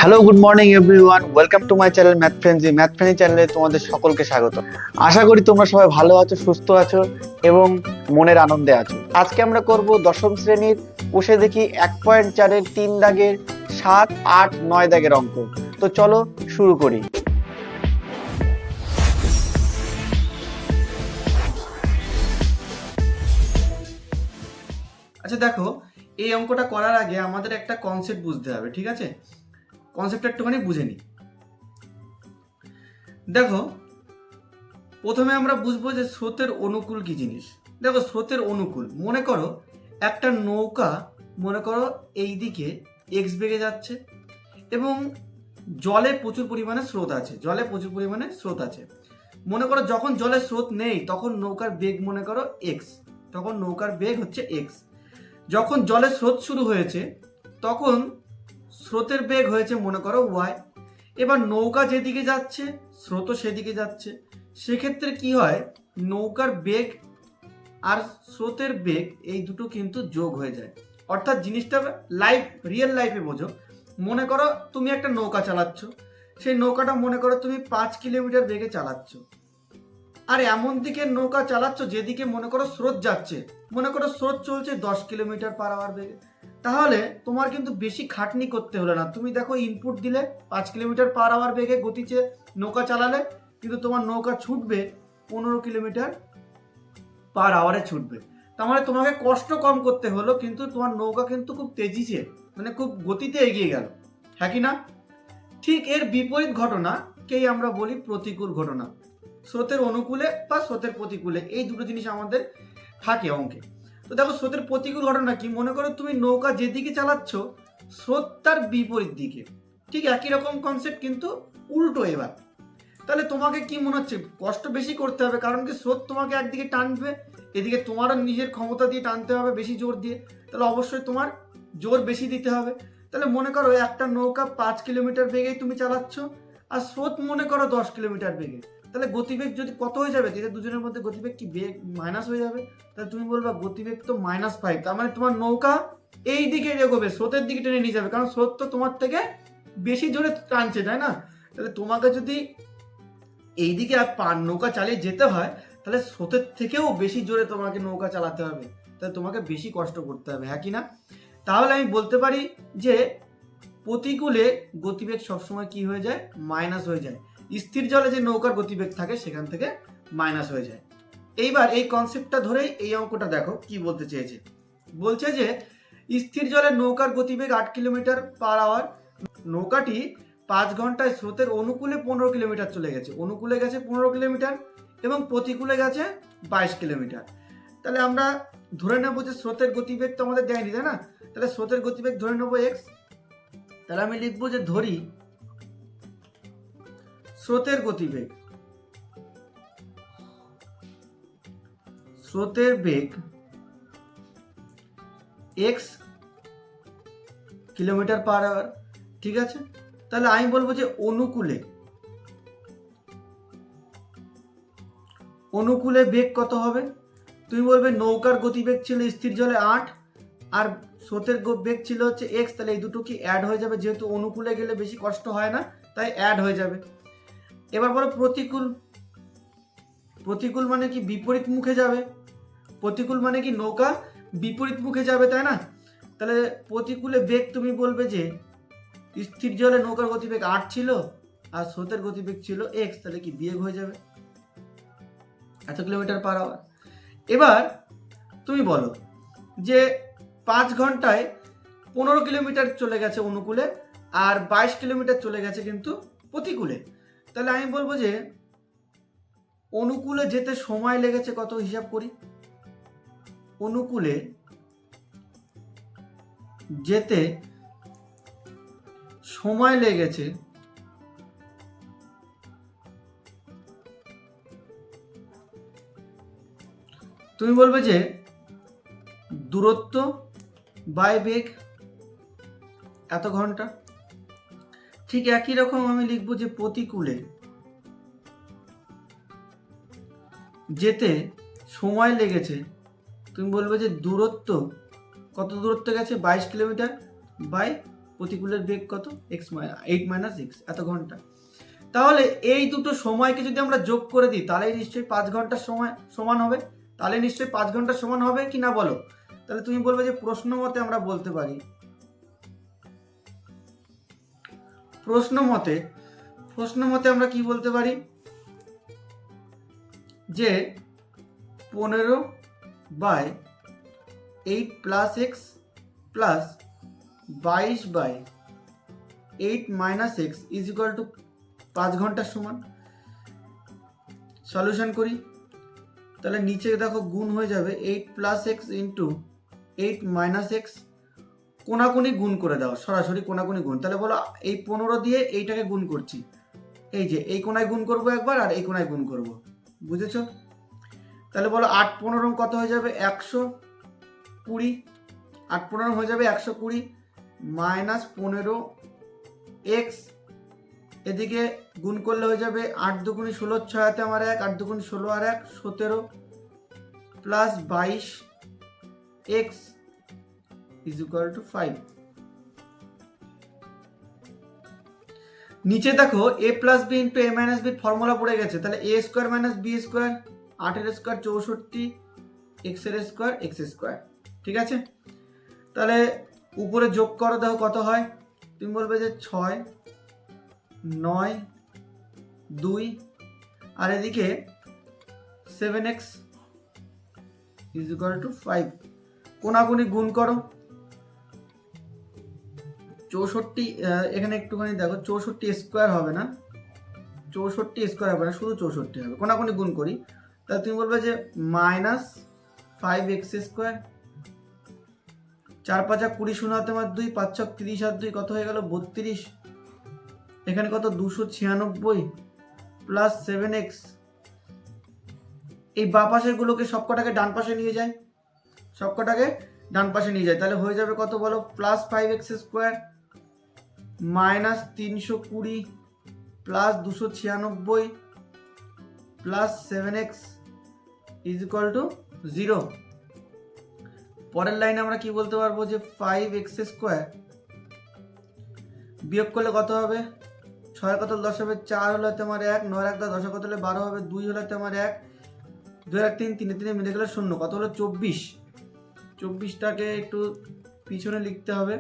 Hello, good morning everyone, welcome to my channel Math Friendzy. Math Friendzy চ্যানেলে তোমাদের সকলকে স্বাগত। আশা করি তোমরা সবাই ভালো আছো, সুস্থ আছো এবং মনের আনন্দে আছো। আজকে আমরা করব দশম শ্রেণীর কোষে দেখি 1.4-এর 3 দাগের 7, 8, 9 দাগের অঙ্ক। তো চলো শুরু করি। আচ্ছা দেখো, এই অঙ্কটা করার আগে আমাদের একটা কনসেপ্ট বুঝতে হবে, ঠিক আছে? কনসেপ্টটা একটুখানি বুঝে নিই। দেখো, প্রথমে আমরা বুঝবো যে স্রোতের অনুকূল কি জিনিস। দেখো, স্রোতের অনুকূল মনে করো একটা নৌকা, মনে করো এই দিকে এক্স বেগে যাচ্ছে এবং জলে প্রচুর পরিমাণে স্রোত আছে, মনে করো যখন জলের স্রোত নেই তখন নৌকার বেগ মনে করো এক্স, তখন নৌকার বেগ হচ্ছে এক্স। যখন জলের স্রোত শুরু হয়েছে তখন স্রোতের বেগ হয়েছে মনে করো ওয়াই। এবার নৌকা যেদিকে যাচ্ছে স্রোতও সেদিকে যাচ্ছে, সেক্ষেত্রে কি হয়, নৌকার বেগ আর স্রোতের বেগ এই দুটো কিন্তু যোগ হয়ে যায়। অর্থাৎ জিনিসটা রিয়েল লাইফে বোঝো। মনে করো তুমি একটা নৌকা চালাচ্ছ, সেই নৌকাটা মনে করো তুমি 5 কিলোমিটার বেগে চালাচ্ছ, আর এমন দিকে নৌকা চালাচ্ছ যেদিকে মনে করো স্রোত যাচ্ছে, মনে করো স্রোত চলছে 10 কিলোমিটার পার আওয়ার বেগে। তাহলে তোমার কিন্তু বেশি খাটনি করতে হলো না। তুমি দেখো, ইনপুট দিলে 5 কিলোমিটার পার আওয়ার বেগে গতিতে নৌকা চালালে কিন্তু তোমার নৌকা ছুটবে 15 কিলোমিটার পার আওয়ারে ছুটবে। তার মানে তোমাকে কষ্ট কম করতে হলো, কিন্তু তোমার নৌকা কিন্তু খুব তেজিছে, মানে খুব গতিতে এগিয়ে গেল, হ্যাঁ কি না? ঠিক এর বিপরীত ঘটনাকেই আমরা বলি প্রতিকূল ঘটনা। স্রোতের অনুকূলে বা স্রোতের প্রতিকূলে এই দুটো জিনিস আমাদের থাকে অঙ্কে। তো দেখো, স্রোতের প্রতিকূল ঘটনা কি, মনে করো তুমি নৌকা যেদিকে চালাচ্ছ স্রোত তার বিপরীত দিকে। ঠিক একই রকম কনসেপ্ট কিন্তু উল্টো। এবার তাহলে তোমাকে কি মনে হচ্ছে, কষ্ট বেশি করতে হবে, কারণ কি স্রোত তোমাকে একদিকে টানবে, এদিকে তোমারও নিজের ক্ষমতা দিয়ে টানতে হবে বেশি জোর দিয়ে, তাহলে অবশ্যই তোমার জোর বেশি দিতে হবে। তাহলে মনে করো একটা নৌকা 5 কিলোমিটার বেগেই তুমি চালাচ্ছ আর স্রোত মনে করো 10 কিলোমিটার বেগে, তাহলে গতিবেগ যদি কত হয়ে যাবে, এদের দুজনের মধ্যে গতিবেগ কি বেগ মাইনাস হয়ে যাবে। তাহলে তুমি বলবা গতিবেগ তো -5, তার মানে তোমার নৌকা এই দিকে এগোবে, স্রোতের দিকে টেনে নিয়ে যাবে, কারণ স্রোত তো তোমার থেকে বেশি জোরে টানছে, তাই না? তাহলে তোমাকে যদি এইদিকে আর নৌকা চালিয়ে যেতে হয়, তাহলে স্রোতের থেকেও বেশি জোরে তোমাকে নৌকা চালাতে হবে, তাহলে তোমাকে বেশি কষ্ট করতে হবে, হ্যাঁ কি না? তাহলে আমি বলতে পারি যে প্রতিকূলে গতিবেগ সবসময় কি হয়ে যায়, মাইনাস হয়ে যায়। স্থির জলে যে নৌকার গতিবেগ থাকে সেখান থেকে মাইনাস হয়ে যায়। এইবার এই কনসেপ্টটা ধরেই এই অঙ্কটা দেখো কি বলতে চেয়েছে। বলছে যে স্থির জলে নৌকার গতিবেগ 8 কিলোমিটার পার আওয়ার, নৌকাটি 5 ঘন্টায় স্রোতের অনুকূলে 15 কিলোমিটার চলে গেছে, অনুকূলে গেছে 15 কিলোমিটার এবং প্রতিকূলে গেছে 22 কিলোমিটার। তাহলে আমরা ধরে নেবো যে স্রোতের গতিবেগ তো আমাদের দেয়নি, তাই না? তাহলে স্রোতের গতিবেগ ধরে নেবো এক্স। তাহলে আমি লিখবো যে ধরি স্রোতের গতিবেগ, স্রোতের বেগ এক্স কিলোমিটার পার আওয়ার, ঠিক আছে? তাহলে আমি বলবো যে অনুকূলে বেগ কত হবে। তুমি বলবে নৌকার গতিবেগ ছিল স্থির জলে 8 আর স্রোতের বেগ ছিল হচ্ছে এক্স, তাহলে এই দুটো কি অ্যাড হয়ে যাবে, যেহেতু অনুকূলে গেলে বেশি কষ্ট হয় না তাই অ্যাড হয়ে যাবে। এবার বলো প্রতিকূল, প্রতিকূল মানে কি বিপরীত মুখে যাবে, প্রতিকূল মানে কি নৌকা বিপরীত মুখে যাবে, তাই না? তাহলে প্রতিকূলে বেগ তুমি বলবে যে স্থির জলে নৌকার গতিবেগ 8 ছিল আর স্রোতের গতিবেগ ছিল এক্স, তাহলে কি বিয়োগ হয়ে যাবে এত কিলোমিটার পার আওয়ার। এবার তুমি বলো যে 5 ঘন্টায় 15 কিলোমিটার চলে গেছে অনুকূলে আর 22 কিলোমিটার চলে গেছে কিন্তু প্রতিকূলে। তাহলে আমি বলবো যে অনুকূলে যেতে সময় লেগেছে কত, হিসাব করি। অনুকূলে যেতে সময় লেগেছে তুমি বলবে যে দূরত্ব বাই বেগ এত ঘন্টা। ঠিক একই রকম আমি লিখবো যে প্রতিকূলে যেতে সময় লেগেছে, তুমি বলবে যে দূরত্ব, কত দূরত্ব গেছে 22 কিলোমিটার বাই প্রতিকূলের বেগ কত এক্স 8 - এক্স এত ঘন্টা। তাহলে এই দুটো সময়কে যদি আমরা যোগ করে দিই তাহলে নিশ্চয়ই 5 ঘন্টার সময় সমান হবে। তাহলে নিশ্চয়ই 5 ঘন্টার সমান হবে কি না বলো? তাহলে তুমি বলবে যে প্রশ্ন মতে আমরা বলতে পারি, প্রশ্ন মতে আমরা কি বলতে পারি যে 15/8 + x প্লাস 22/8 - x = 5 ঘন্টার সমান। সলিউশন করি, তাহলে নিচে দেখো গুণ হয়ে যাবে 8 + x × 8 - x, কোনাকুনি গুণ করে দাও, সরাসরি কোনাকুনি গুণ। তাহলে বলো এই 15 দিয়ে এইটাকে গুণ করছি, এই যে এই কোনায় গুণ করব একবার আর এই কোনায় গুণ করব, বুঝেছো? তাহলে বলো 8 × 15 কত হয়ে যাবে 120, 8 × 15 হয়ে যাবে 120 মাইনাস 15x, এদিকে গুণ করলে হয়ে যাবে 8 × 2 = 16, 6 হাতে আমার 1, 8 × 2 = 16 আর 1 17 প্লাস 22x = 5। নিচে দেখো a + b × a - b formula পড়ে গেছে, তাহলে a² - b², 8 এর স্কয়ার 64, x এর স্কয়ার x², ঠিক আছে? তাহলে উপরে যোগ করো, দেখো কত হয়। তুমি বলবে যে 6 9 2 আর এদিকে 7x = 5, কোনাকুনি গুণ করো। 64 এখানে একটুখানি দেখো 64² হবে না, 64² হবে না, শুধু 64 হবে। কোনাকুনি গুণ করি, তাহলে তুমি বলবে যে -5x², 4 × 5 = 20, 0 হাতে আমার 2, 5 × 6 = 30 আর 2 কত হয়ে গেল 32, এখানে কত 296 প্লাস 7x। এই বাঁ পাশের গুলোকে সবকটাকে ডান পাশে নিয়ে যায়, তাহলে হয়ে যাবে কত বলো +5x² minus 320 plus 296 plus 7x = 0। পরের লাইনে আমরা কি বলতে পারবো যে 5x² বিয়োগ করলে কত হবে, 6 কত 10 হবে, 4 হলো তোমার 1, 9 1 10 কত হলে 12 হবে, 2 হলো তোমার 1, 2 1 3 3 3 মিলে গেলে 0, কত হলো 24। 24টাকে একটু পিছনে লিখতে হবে,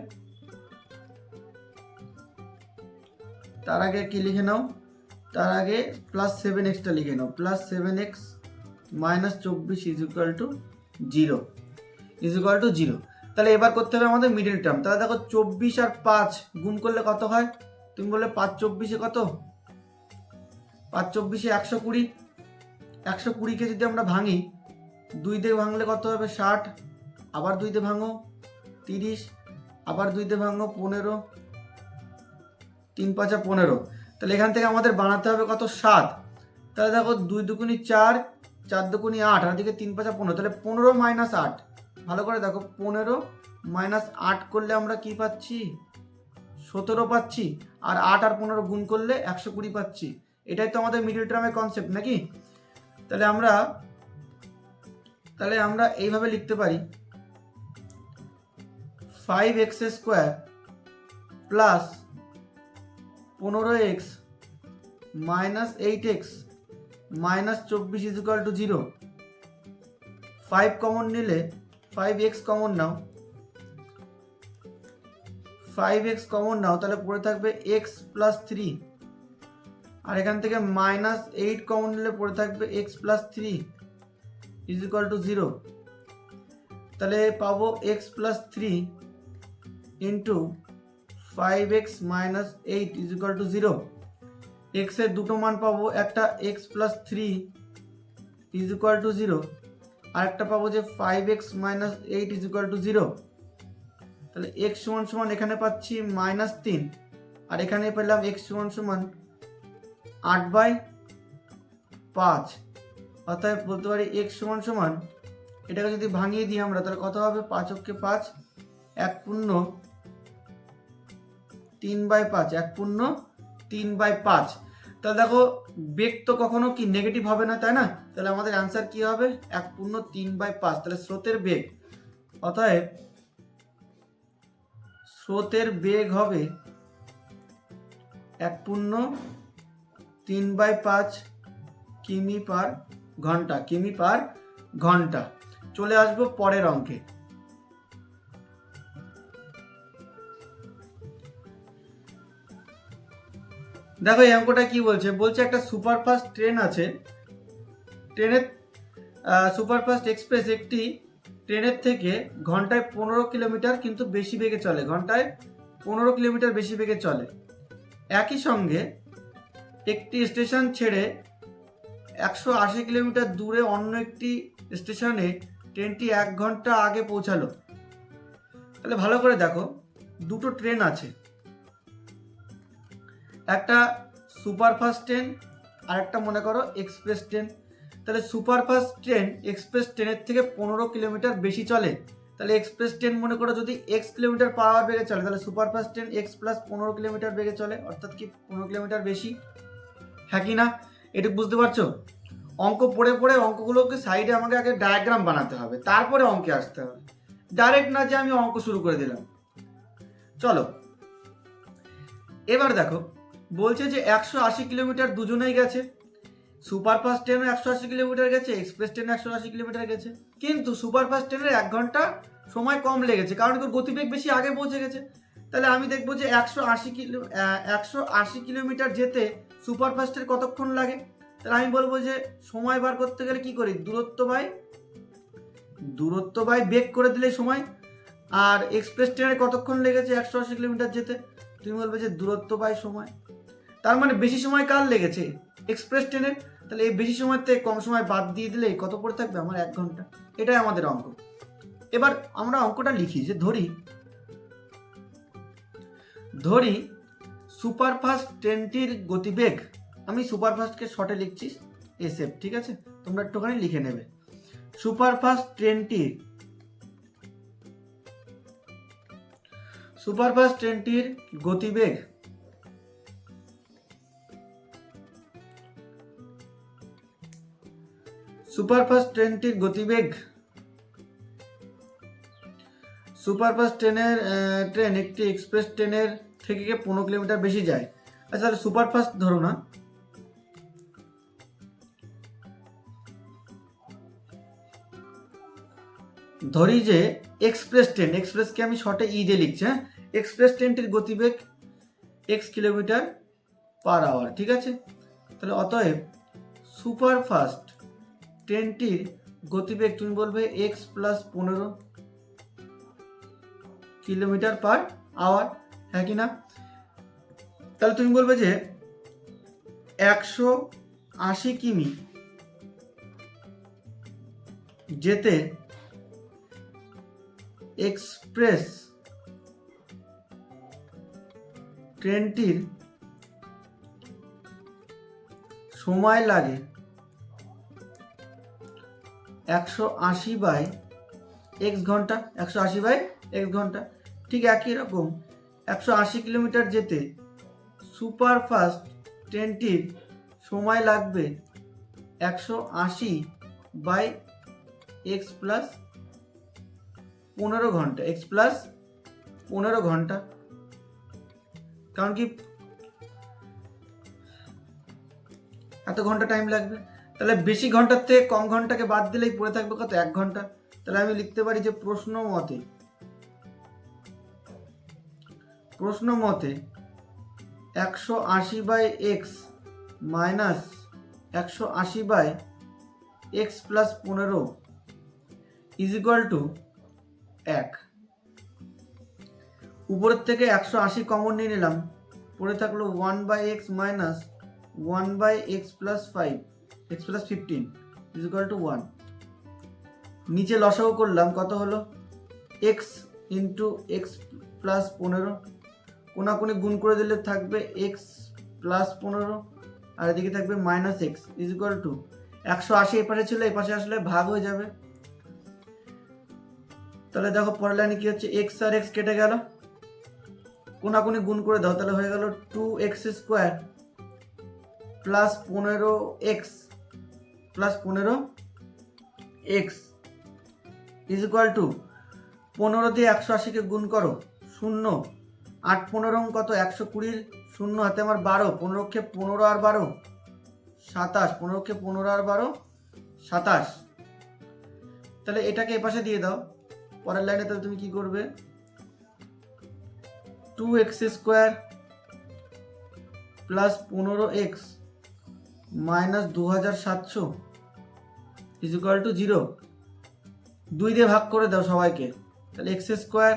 তার আগে কি লিখে নাও, তার আগে +7x লিখে নাও, +7x - 24 = 0। তাহলে এবার করতে হবে আমাদের মিডল টার্ম। তাহলে দেখো 24 আর 5 গুণ করলে কত হয়, তুমি বললে 5 × 24 কত, 5 × 24 120, 120কে যদি আমরা ভাঙি, 2 দিয়ে ভাঙলে কত হবে 60, আবার 2 দিয়ে ভাঙো 30, আবার 2 দিয়ে ভাঙো 15, 3 × 5 = 15। তাহলে এখান থেকে আমাদের বানাতে হবে কত 7। তাহলে দেখো 2 × 2 = 4, 4 × 2 = 8 আর এদিকে 3 × 5 = 15, তাহলে 15 - 8, ভালো করে দেখো 15 - 8 করলে আমরা কি পাচ্ছি 17 পাচ্ছি, আর 8 আর 15 গুণ করলে 120 পাচ্ছি। এটাই তো আমাদের মিডল টার্মের কনসেপ্ট নাকি? তাহলে আমরা এইভাবে লিখতে পারি 5x² plus 15x minus 8x minus 24 = 0। 5 common নিলে 5x কমন নাও, 5x কমন নাও, তাহলে পড়ে থাকবে x + 3, আর এখান থেকে -8 কমন নিলে পড়ে থাকবে x + 3 = 0। তাহলে পাবো x + 3 ইন্টু 5x - 8 = 0। x এর দুটো মান পাবো, একটা x + 3 = 0, আর একটা পাবো যে 5x - 8 = 0। তাহলে x = এখানে পাচ্ছি -3, আর এখানে পেলাম x = 8/5, অর্থাৎ বলতে পারি x = এটাকে যদি ভাঙিয়ে দিই আমরা তাহলে কত হবে 5 × 5 1 পূর্ণ 3/5, 1 পূর্ণ 3/5। তাহলে দেখো বেগ তো কখনো কি নেগেটিভ হবে না, তাই না? তাহলে আমাদের অ্যান্সার কি হবে 1 পূর্ণ 3/5। তাহলে স্রোতের বেগ, অতএব স্রোতের বেগ হবে 1/3/5 কিমি পার ঘন্টা। চলে আসবো পরের অঙ্কে। দেখো এই অঙ্কটা কি বলছে, একটা সুপারফাস্ট ট্রেন আছে। ট্রেনের সুপারফাস্ট এক্সপ্রেস একটি ট্রেনের থেকে ঘন্টায় 15 কিলোমিটার কিন্তু বেশি বেগে চলে, ঘন্টায় 15 কিলোমিটার বেশি বেগে চলে। একই সঙ্গে একটি স্টেশন ছেড়ে 180 কিলোমিটার দূরে অন্য একটি স্টেশনে ট্রেনটি 1 ঘন্টা আগে পৌঁছালো। তাহলে ভালো করে দেখো, দুটো ট্রেন আছে, একটা সুপারফাস্ট ট্রেন আর একটা মনে করো এক্সপ্রেস ট্রেন। তাহলে সুপারফাস্ট ট্রেন এক্সপ্রেস ট্রেনের থেকে 15 কিলোমিটার বেশি চলে। তাহলে এক্সপ্রেস ট্রেন মনে করো যদি x কিলোমিটার পার আওয়ার বেগে চলে, তাহলে superfast train x plus 15 kilometre বেগে চলে, অর্থাৎ কি 15 কিলোমিটার বেশি। হ্যাঁ কি না, এটা বুঝতে পারছো? অঙ্ক পড়ে পড়ে অঙ্কগুলোকে সাইডে আমাকে আগে ডায়াগ্রাম বানাতে হবে, তারপরে অঙ্কে আসতে হবে। ডাইরেক্ট না যে আমি অঙ্ক শুরু করে দিলাম। চলো এবার দেখো, বলছে যে 180 কিলোমিটার দুজনেই গেছে। সুপারফাস্ট ট্রেনও 180 কিলোমিটার গেছে, এক্সপ্রেস ট্রেন 180 কিলোমিটার গেছে, কিন্তু সুপারফাস্ট ট্রেনের 1 ঘন্টা সময় কম লেগেছে, কারণ তোর গতিবেগ বেশি আগে পৌঁছে গেছে। তাহলে আমি দেখবো যে 180 কিলোমিটার যেতে সুপারফাস্টের কতক্ষণ লাগে। তাহলে আমি বলবো যে সময় বার করতে গেলে কি করি, দূরত্ব বাই বেগ করে দিলে সময়। আর এক্সপ্রেস ট্রেনে কতক্ষণ লেগেছে 180 কিলোমিটার যেতে, তুমি বলবে যে দূরত্ব বাই সময়। তার মানে বেশি সময় কার লেগেছে, এক্সপ্রেস ট্রেনের। তাহলে এই বেশি সময় থেকে কম সময় বাদ দিয়ে দিলে কত পড়ে থাকবে আমার 1 ঘন্টা। এটাই আমাদের অঙ্ক। এবার আমরা অঙ্কটা লিখি, যে ধরি সুপারফাস্ট ট্রেনটির গতিবেগ, আমি সুপারফাস্টকে শর্টে লিখছি SF, ঠিক আছে, তোমরা একটুখানি লিখে নেবে। সুপারফাস্ট ট্রেনটির গতিবেগ সুপারফাস্ট ট্রেন একটি এক্সপ্রেস ট্রেনের থেকে 15 কিলোমিটার বেশি যায়। আচ্ছা তাহলে সুপারফাস্ট ধরো না, ধরি যে এক্সপ্রেসকে আমি শর্টে দিয়ে লিখছি। হ্যাঁ, এক্সপ্রেস ট্রেনটির গতিবেগ x কিলোমিটার পার আওয়ার, ঠিক আছে। তাহলে অতএব সুপারফাস্ট ট্রেনটির গতিবেগ তুমি বলবে x plus 15 kilometre per hour, হ্যাঁ কি না। তাহলে তুমি বলবে যে 180 কিমি যেতে এক্সপ্রেস ট্রেনটির সময় লাগে 180/x ঘন্টা, 180/x ঘন্টা। ঠিক একই রকম 180 কিলোমিটার যেতে সুপারফাস্ট ট্রেনটির সময় লাগবে 180/x প্লাস 15 ঘন্টা, x প্লাস 15 ঘন্টা। কারণ কি এত ঘন্টা টাইম লাগবে। তাহলে বেশি ঘন্টার থেকে কম ঘন্টাকে বাদ দিলেই পড়ে থাকবে কত, 1 ঘন্টা। তাহলে আমি লিখতে পারি যে প্রশ্ন মতে 180/x minus 180/x plus 15 is equal two 1। উপরের থেকে 180 কমন নিয়ে নিলাম, পড়ে থাকলো 1/x minus 1/x plus 5, x plus 15 is equal two 1। নিচে লসাগু করলাম, কত হলো x ইন্টু x প্লাস 15, কোনাকুনি গুণ করে দিলে থাকবে x প্লাস 15 আর এদিকে থাকবে minus x is equal two 180 এপাশে ছিল, এপাশে আসলে ভাগ হয়ে যাবে। তাহলে দেখো পরের লাইনে কি হচ্ছে, x আর x কেটে গেল, কোনাকুনি গুণ করে দাও, তাহলে হয়ে গেল 2x square plus 15x plus 15x is equal two 15 দিয়ে 180কে গুণ করো, 0 8 15 কত, 120, শূন্য হাতে আমার 12, 15 15 আর 12 27, 15 15 আর 12 27। তাহলে এটাকে এপাশে দিয়ে দাও। পরের লাইনে তাহলে তুমি কি করবে, 2x square plus 15x minus 2700 is equal to 0। 2 দিয়ে ভাগ করে দাও সবাইকে, তাহলে এক্স স্কোয়ার,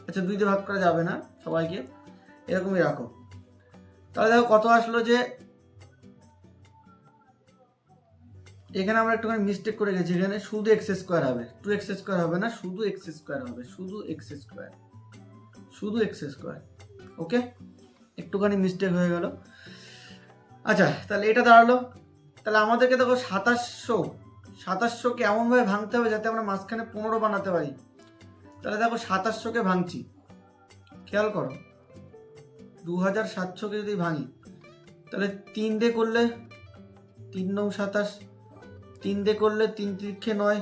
আচ্ছা 2 দিয়ে ভাগ করা যাবে না সবাইকে, এরকমই রাখো। তাহলে দেখো কত আসলো, যে এখানে আমরা একটুখানি মিস্টেক করে গেছি, এখানে শুধু এক্স স্কোয়ার হবে, 2x স্কোয়ার হবে না, শুধু এক্স স্কোয়ার হবে, শুধু এক্স স্কোয়ার, শুধু এক্স স্কোয়ার। ওকে, একটুখানি মিস্টেক হয়ে গেল। আচ্ছা তাহলে এটা দাঁড়ালো। তাহলে আমাদেরকে দেখো 2700কে এমনভাবে ভাঙতে হবে যাতে আমরা মাঝখানে 15 বানাতে পারি। তাহলে দেখো 2700কে ভাঙছি, খেয়াল করো, 2700কে যদি ভাঙি তাহলে 3 দিয়ে করলে 3 9 27, 3 দিয়ে করলে 3 3 9,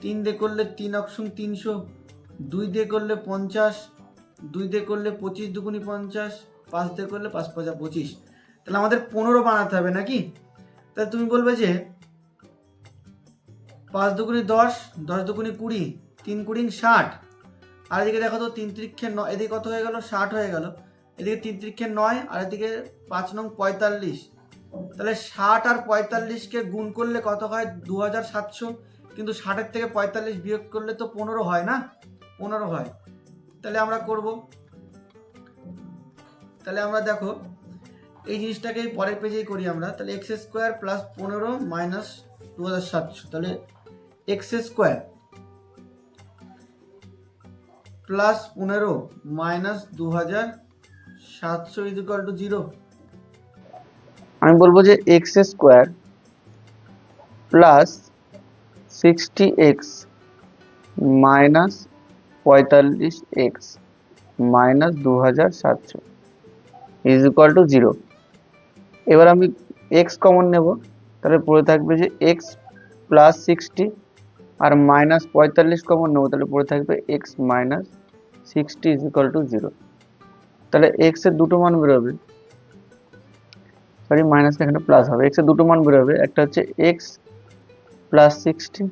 3 দিয়ে করলে 3 অক্ষম 300, 2 দিয়ে করলে 50, 2 দিয়ে করলে 25 দুগুনি 50, 5 দিয়ে করলে 5 5 25। তাহলে আমাদের 15 বানাতে হবে নাকি? তাহলে তুমি বলবে যে 5 দুগুনি 10, 10 দুগুনি 20, 3 20 60, আর এদিকে দেখো তো 3 3 9, এদিকে কত হয়ে গেল, 60 হয়ে গেল, এদিকে 3 3 9 আর এদিকে 5 9 45। তাহলে 60 আর 45কে গুণ করলে কত হয়, 2700, কিন্তু 60-এর থেকে 45 বিয়োগ করলে তো 15 হয় না, 15 হয়। তাহলে আমরা করব, তাহলে আমরা দেখো এই জিনিসটাকে পরের পেজেই করি আমরা। তাহলে এক্স স্কোয়ার প্লাস 15 মাইনাস 2700, তাহলে x square plus 15 minus 2700 is equal to 0। আমি বলবো যে x square plus 60x minus 45x minus 2700 is equal to 0। এবার আমি x কমন নেব, তাহলে পড়ে থাকবে যে x প্লাস 60 আর মাইনাস 45 কমন নেব, তাহলে পড়ে থাকবে x minus 60 is equal to 0। তাহলে x এর দুটো মান বেরোবে, সরি মাইনাসটা এখানে প্লাস হবে, x এর দুটো মান বেরোবে, একটা হচ্ছে x প্লাস 60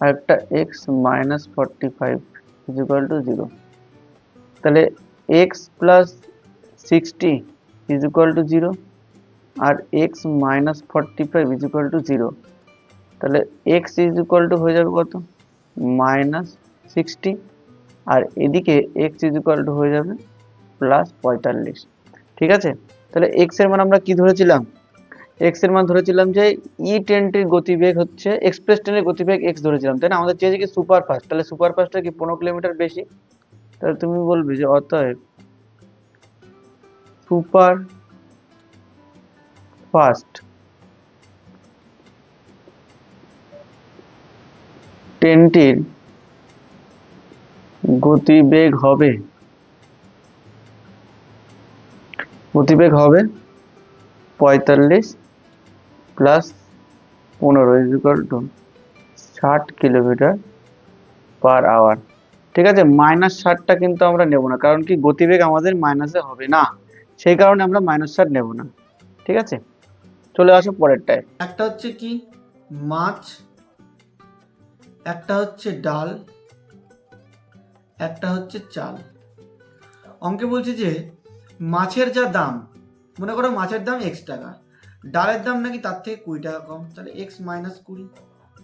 আর একটা x minus 45 is equal to 0। তাহলে x plus 60 is equal to 0 আর x minus 45 is equal to 0। তাহলে x ইজ ইকুয়াল টু হয়ে যাবে কত, মাইনাস 60, আর এদিকে x ইজ ইকুয়াল টু হয়ে যাবে প্লাস 45। ঠিক আছে, তাহলে x এর মান আমরা কি ধরেছিলাম, x এর মান ধরেছিলাম যে ই ট্রেনটির গতিবেগ হচ্ছে এক্সপ্রেস ট্রেনের গতিবেগ x ধরেছিলাম, তাই না? আমাদের চেয়েছে কি সুপার ফাস্ট, তাহলে সুপার ফাস্টটা কি 15 কিলোমিটার বেশি। তাহলে তুমি বলবে যে অতএব সুপার ফাস্ট ট্রেনটির গতিবেগ হবে 45 plus 15 is equal to 60 kilometre per hour. ঠিক আছে, মাইনাস 60টা কিন্তু আমরা নেব না, কারণ কি গতিবেগ আমাদের মাইনাসে হবে না, সেই কারণে আমরা মাইনাস 60 নেব না। ঠিক আছে, চলে আসো পরেরটায়। একটা হচ্ছে কি মাছ, একটা হচ্ছে ডাল, একটা হচ্ছে চাল। অঙ্কে বলছে যে মাছের যা দাম, মনে করো মাছের দাম x টাকা, ডালের দাম নাকি তার থেকে 20 টাকা কম, তাহলে x মাইনাস 20,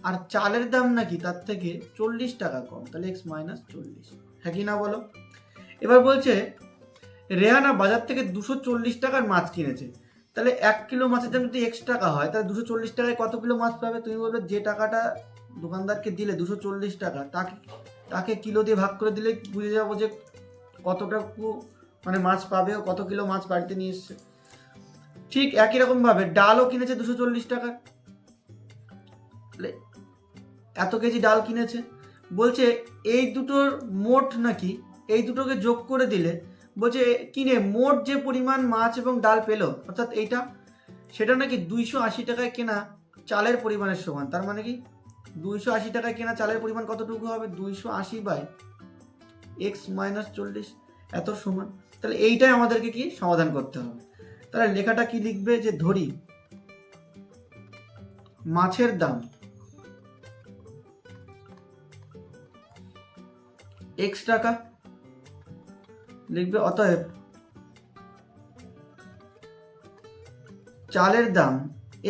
আর চালের দাম নাকি তার থেকে 40 টাকা কম, তাহলে x মাইনাস 40। হ্যাঁ কি না বলো? এবার বলছে রেহানা বাজার থেকে 240 টাকার মাছ কিনেছে, তাহলে 1 কিলো মাছের দাম যদি x টাকা হয়, তাহলে 240 টাকায় কত কিলো মাছ পাবে? তুমি বলবে যে টাকাটা দোকানদারকে দিলে 240 টাকা, তাকে কিলো দিয়ে ভাগ করে দিলে বুঝে যাবো যে কতটুকু মানে মাছ পাবে ও কত কিলো মাছ বাড়িতে নিয়ে এসছে। ঠিক একই রকম ভাবে ডালও কিনেছে 240 টাকা, এত কেজি ডাল কিনেছে। বলছে এই দুটোর মোট নাকি, এই দুটোকে যোগ করে দিলে বলছে কিনে মোট যে পরিমাণ মাছ এবং ডাল পেলো, অর্থাৎ এইটা, সেটা নাকি 280 টাকায় কেনা চালের পরিমাণের সমান। তার মানে কি 280 টাকায় কেনা চালের পরিমাণ কতটুকু হবে, 280 বাই x মাইনাস 40। এত সমান। তাহলে এইটাই আমাদেরকে কি সমাধান করতে হবে। তাহলে লেখাটা কি লিখবে, যে ধরি মাছের দাম x টাকা লিখবে, অতএব চালের দাম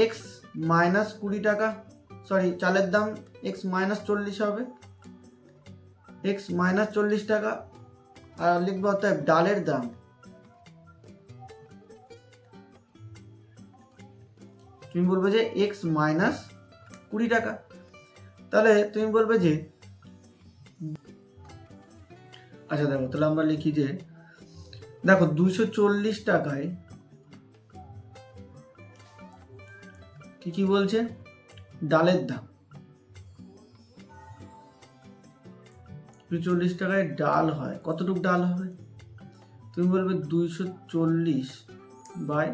x মাইনাস 20 টাকা, সরি চালের দাম x মাইনাস 40 হবে, x মাইনাস 40 টাকা। আর লিখবো অতএব ডালের দাম তুমি বলবে যে x মাইনাস 20 টাকা। তাহলে তুমি বলবে যে আচ্ছা দেখো, তাহলে আমরা লিখি যে দেখো 240 টাকায় কি কি বলছে, ডালের দাম 240 টাকায় ডাল হয়, কতটুকু ডাল হবে, তুমি বলবে 240 by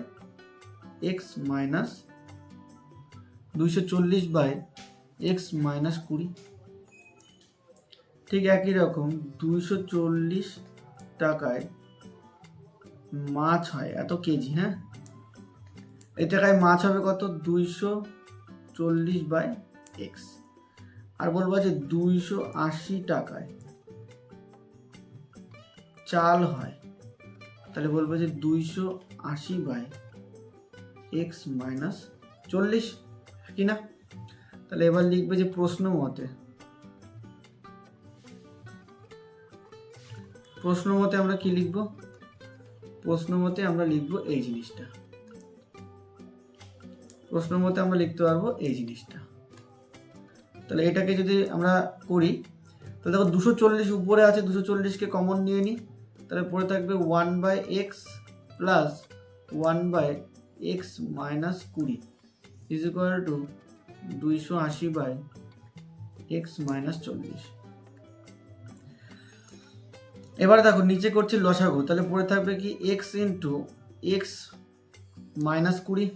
x minus 240 by x minus 20। ঠিক একই রকম 240 টাকায় মাছ হয় এত কেজি, হ্যাঁ এই টাকায় মাছ হবে কত, 240 বাই এক্স। আর বলবো যে 280 টাকায় চাল হয়, তাহলে বলবো যে 280 বাই এক্স মাইনাস 40, কি না। তাহলে এবার লিখবে যে প্রশ্ন মতে আমরা কি লিখব, প্রশ্ন মতে আমরা লিখবো এই জিনিসটা, প্রশ্ন মতে আমরা লিখতে পারবো এই জিনিসটা। তাহলে এটাকে যদি আমরা করি, তো দেখো 240 উপরে আছে, 240কে কমন নিয়ে নিই, তাহলে পরে থাকবে 1 by x plus 1 by x minus 20 is equal to 280 by x minus 40। এবার দেখো নিচে করছি লসাগু, তাহলে পরে থাকবে কি এক্স ইন্টু এক্স মাইনাস 20,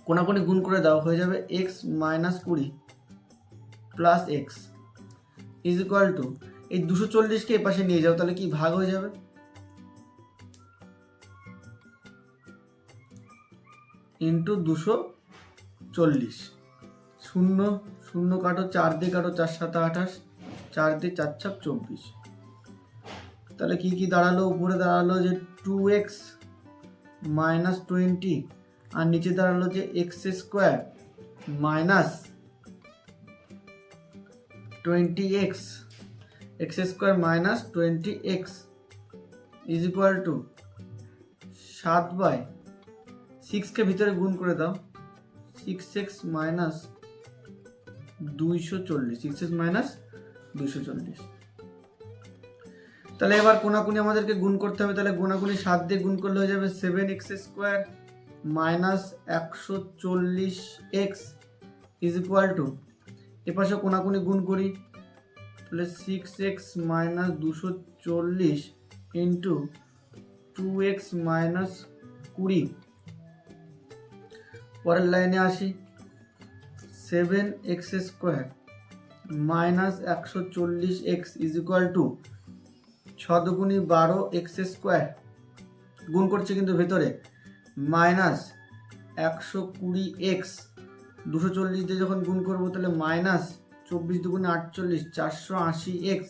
কোনাকুনি গুণ করে দাও, হয়ে যাবে x minus 20 plus x is equal two, এই 240কে এপাশে নিয়ে যাও, তাহলে কি ভাগ হয়ে যাবে, ইন্টু 240, শূন্য শূন্য কাটো, 4 দিয়ে কাটো, 4 7 28, 4 দিয়ে 4 ছাপ 24। তাহলে কি কি দাঁড়ালো, উপরে দাঁড়ালো যে 2x মাইনাস 20, আর নিচে দাঁড়ালো যে x square minus 20x, x square minus 20x is equal to 7 by 6কে ভিতরে গুণ করে দাও, 6x মাইনাস 240, 6x মাইনাস 240। তাহলে এবার কোনাকুনি আমাদেরকে গুণ করতে হবে, তাহলে কোনাকুনি 7 দিয়ে গুণ করলে হয়ে যাবে 7x square minus 140x is equal two, এপাশে কোনাকুনি গুণ করি, তাহলে 6x minus 240 into 2x minus 20। পরের লাইনে আসি, 7x square minus 140x is equal two 6 দুগুণী 12x square, গুণ করছে কিন্তু ভেতরে, মাইনাস 120x, 240 দিয়ে যখন গুণ করবো তাহলে মাইনাস 24 দুগুণে 48, 480x,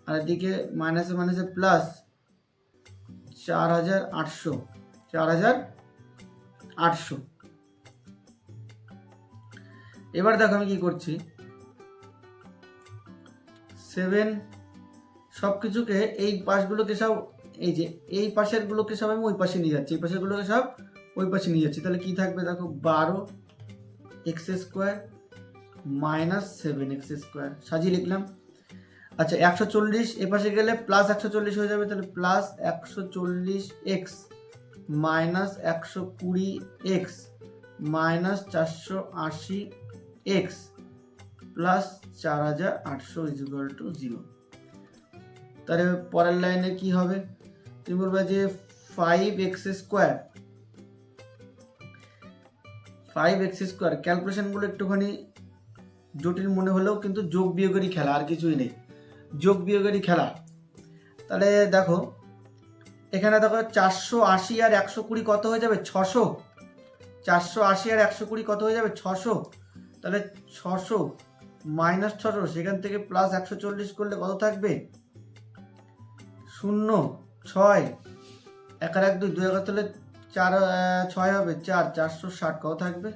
আর এদিকে মাইনাসে মাইনাসে প্লাস 4800। এবার দেখো আমি কি করছি, 7 সব কিছুকে এই পাশগুলোকে সব, এই যে এই পাশের গুলোকে সব আমি ওই পাশে নিয়ে যাচ্ছি, এই পাশের গুলোকে সব ওই পাশে নিয়ে যাচ্ছি, তাহলে কি থাকবে দেখো 12x square minus 7x square, সাজিয়ে লিখলাম। আচ্ছা 140 এ পাশে গেলে প্লাস 140 হয়ে যাবে, তাহলে plus 140x minus 120x minus 480x plus 4800 is equal to 0। তাহলে পরের লাইনে কি হবে, তুমি বলবে যে 5x স্কোয়ার, 5x স্কোয়ার, ক্যালকুলেশনগুলো একটুখানি জটিল মনে হলেও কিন্তু যোগ বিয়োগেরই খেলা, আর কিছুই নেই, যোগ বিয়োগেরই খেলা। তাহলে দেখো এখানে দেখো 480 আর 120 কত হয়ে যাবে 600। 480 আর 120 কত হয়ে যাবে 600। তাহলে 600 মাইনাস 600, সেখান থেকে প্লাস 140 করলে কত থাকবে 0 6 1 আর 1 2 2 1 তাহলে 4 6 হবে 4 460 কত থাকবে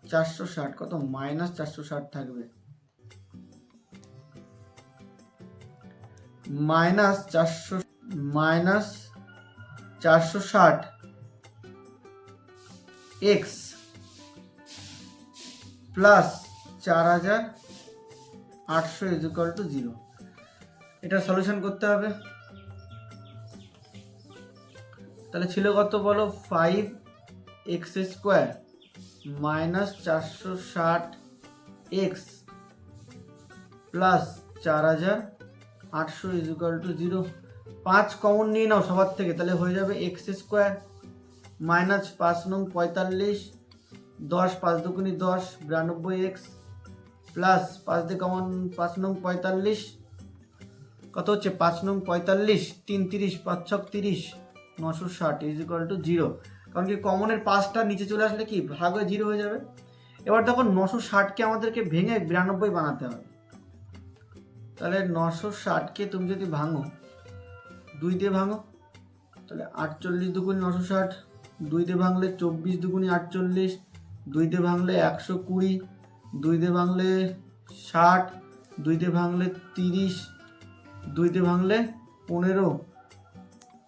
460 কত মাইনাস 460 থাকবে minus 460 x plus 4800 is equal to 0। এটা সলিউশন করতে হবে। তাহলে ছিল কত বলো 5x square minus 460x plus 4800 is equal to 0। 5 common নিয়ে নাও সবার থেকে, তাহলে হয়ে যাবে x স্কোয়ার মাইনাস 5 নং 45 10 5 দুগুনি 10 92x প্লাস 5 দিয়ে কমন 5 নং 45 কত হচ্ছে 5 নং 45 3 30 5 6 30 960 ইজ ইকুয়াল টু 0। কারণ কি কমনের 5টা নিচে চলে আসলে কি ভাগ হয়ে 0 হয়ে যাবে। এবার দেখো 960কে আমাদেরকে ভেঙে 92 বানাতে হবে। তাহলে 960কে তুমি যদি ভাঙো 2 দিয়ে ভাঙো, তাহলে 48 দুগুনি 960, 2 দিয়ে ভাঙলে 24 দুগুনি 48, 2 দিয়ে ভাঙলে 120, 2 দিয়ে ভাঙলে 60, 2 দিয়ে ভাঙলে 30, 2 দিয়ে ভাঙলে 15,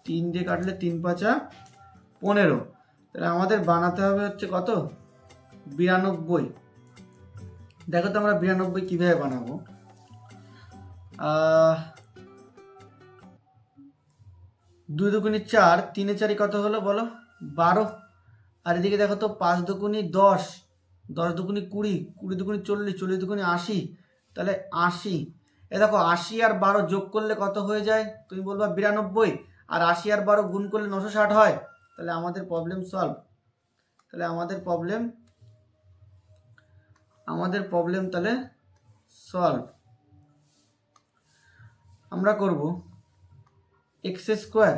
3 দিয়ে কাটলে 3 5 15। তাহলে আমাদের বানাতে হবে হচ্ছে কত 92। দেখো তো আমরা 92 কিভাবে বানাবো। 2 দুগুনি 4, 3 4 কত হলো বলো 12। আর এদিকে দেখো তো 5 দুগুনি 10, 10 দুগুনি 20, 20 দুগুনি 40, 40 দুগুনি 80, তাহলে 80। এ দেখো 80 আর 12 যোগ করলে কত হয়ে যায় তুমি বলবা 92, আর 80 আর 12 গুণ করলে 960 হয়। তাহলে আমাদের প্রবলেম সলভ। তাহলে আমাদের প্রবলেম তাহলে সলভ। আমরা করব x square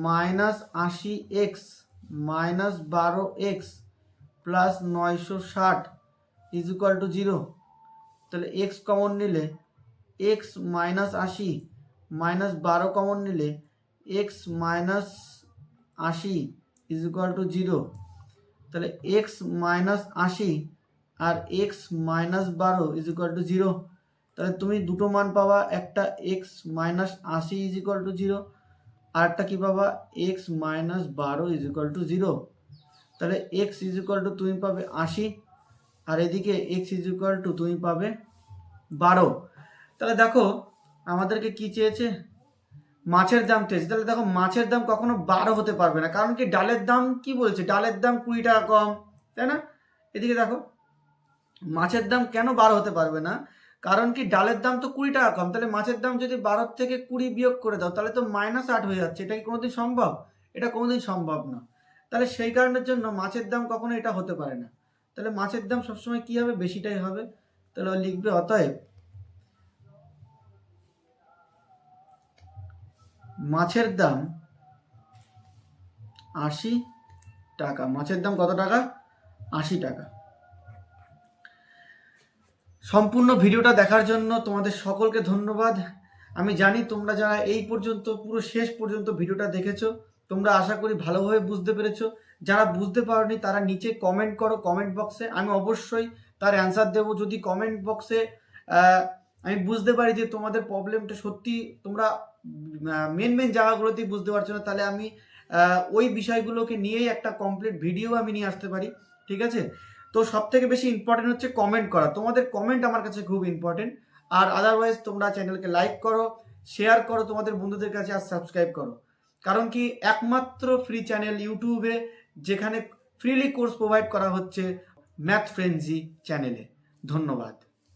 minus 80x minus 12x plus 960 is equal to 0। তাহলে x কমন নিলে x মাইনাস 80 মাইনাস 12 কমন নিলে x minus 80 is equal to 0। তাহলে x মাইনাস 80 আর x minus 12 is equal to 0। তাহলে তুমি দুটো মান পাবা, একটা x minus 80 is equal to 0, আর একটা কি পাবা x minus 12 is equal to 0। তাহলে x ইজ ইকুয়াল টু তুমি পাবে 80, আর এদিকে x ইজ ইকুয়াল টু তুমি পাবে 12। তাহলে দেখো আমাদেরকে কি চেয়েছে মাছের দাম চেয়েছে। তাহলে দেখো মাছের দাম কখনো 12 হতে পারবে না, কারণ কি ডালের দাম কি বলছে ডালের দাম 20 টাকা কম, তাই না। এদিকে দেখো মাছের দাম কেন 12 হতে পারবে না, কারণ কি ডালের দাম তো 20 টাকা কম। তাহলে মাছের দাম যদি 12 থেকে 20 বিয়োগ করে দাও তাহলে তো -8 হয়ে যাচ্ছে। এটা কি কোনোদিন সম্ভব? এটা কোনোদিন সম্ভব না। তাহলে সেই কারণের জন্য মাছের দাম কখনো এটা হতে পারে না। তাহলে মাছের দাম সবসময় কি হবে বেশিটাই হবে। তাহলে লিখবে অতএব মাছের দাম 80 টাকা। মাছের দাম কত টাকা 80 টাকা। সম্পূর্ণ ভিডিওটা দেখার জন্য তোমাদের সকলকে ধন্যবাদ। আমি জানি তোমরা যারা এই পর্যন্ত পুরো শেষ পর্যন্ত ভিডিওটা দেখেছো তোমরা আশা করি ভালোভাবে বুঝতে পেরেছো। যারা বুঝতে পারোনি তারা নিচে কমেন্ট করো কমেন্ট বক্সে, আমি অবশ্যই তার অ্যান্সার দেবো। যদি কমেন্ট বক্সে আমি বুঝতে পারি যে তোমাদের প্রবলেমটা সত্যি তোমরা মেন জায়গাগুলোতেই বুঝতে পারছো না, তাহলে আমি ওই বিষয়গুলোকে নিয়েই একটা কমপ্লিট ভিডিও আমি নিয়ে আসতে পারি, ঠিক আছে। তো সব থেকে বেশি ইম্পর্টেন্ট হচ্ছে কমেন্ট করা। তোমাদের কমেন্ট আমার কাছে খুব ইম্পর্টেন্ট। আর আদারওয়াইজ তোমরা চ্যানেলকে লাইক করো, শেয়ার করো তোমাদের বন্ধুদের কাছে, আর সাবস্ক্রাইব করো। কারণ কি একমাত্র ফ্রি চ্যানেল ইউটিউবে যেখানে ফ্রিলি কোর্স প্রোভাইড করা হচ্ছে ম্যাথ ফ্রেন্ডজি চ্যানেলে। ধন্যবাদ।